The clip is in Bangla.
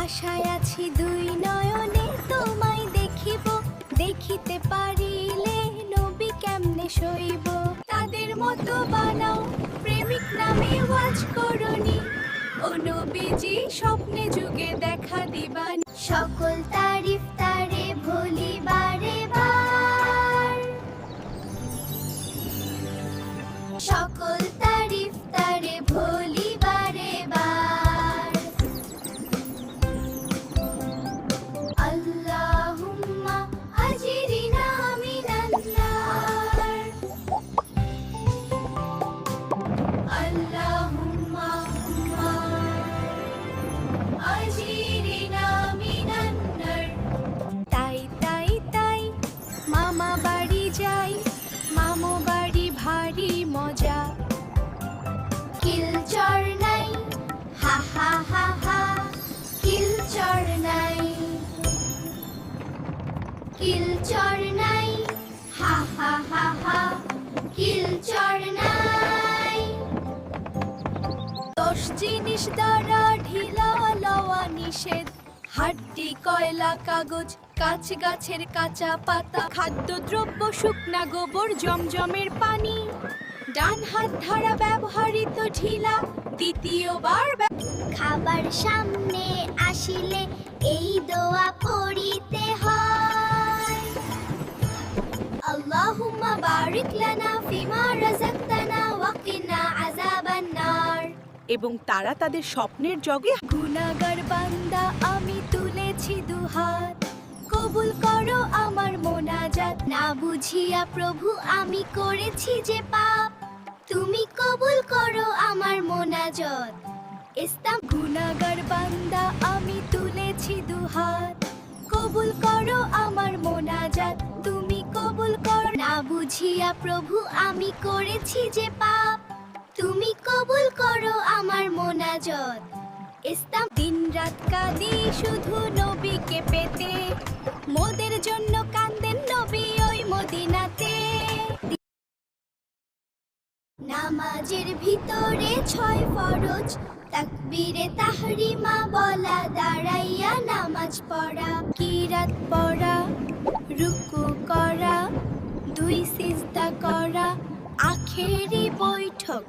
আশায় আছি দুই নয়নে তোমায় দেখিব, দেখিতে পারিলে নবী কেমনে সইব। তাদের মতো বানাও প্রেমিক নামে ওয়াজ করনি, ও নবীজি স্বপ্নে যুগে দেখা দিবান। সকল তারিফ তারে ভুলি বারে বার, সকল তারিফ তারে ভুলি বারে বার। আল্লাহুম্মা আজিরিনা মিনান নার, আল্লাহুম্মা আজিরিনা মিনান নার। তাই তাই তাই মামা বাড়ি যাই, মামু বাড়ি ভারী মজা। কিলচর নাই, হা হা হা হা, কিলচর নাই, কিলচর নাই, হা হা হা হা, কিলচর নাই। 10 জিনিস দ্বারা ঢিলা লওয়া নিষেধ, হাড্ডি কয়লা কাগজ কাঁচ গাছের কাঁচা পাতা, খাদ্যদ্রব্য শুকনা গোবর জমজমের পানি। ডান হাত ধারা ব্যবহৃত ঢিলা দ্বিতীয়বার খাবার সামনে আসিলে এই দোয়া পড়িতে হয়। আল্লাহুম্মা বারিক লানা ফিমা রাযাকতানা ওয়া কিনা আযাবান নার। এবং তারা তাদের স্বপ্নের জগে গুনাহগার বান্দা আমি তুলেছি দুহাত, কবুল করো আমার মোনাজাত। না বুঝিয়া প্রভু আমি করেছি যে পাপ, তুমি কবুল করো আমার মোনাজাত। ইসলাম গুনাহগার বান্দা আমি তুলেছি দুহাত, কবুল করো আমার মোনাজাত, তুমি কবুল করো। না বুঝিয়া প্রভু আমি করেছি যে পাপ, তুমি কবুল করো আমার মোনাজাত। ইসলাম দিন রাত কাঁদি শুধু নবীকে পেতে, মোদের জন্য কান্দেন নবী ওই মদিনাতে। নামাজের ভিতরে 6 ফরজ, তাকবীরে তাহরিমা বলা, দাঁড়াইয়া নামাজ পড়া, কিরাত পড়া, রুকু করা, 2 সিজদা করা, আখেরি বৈঠক।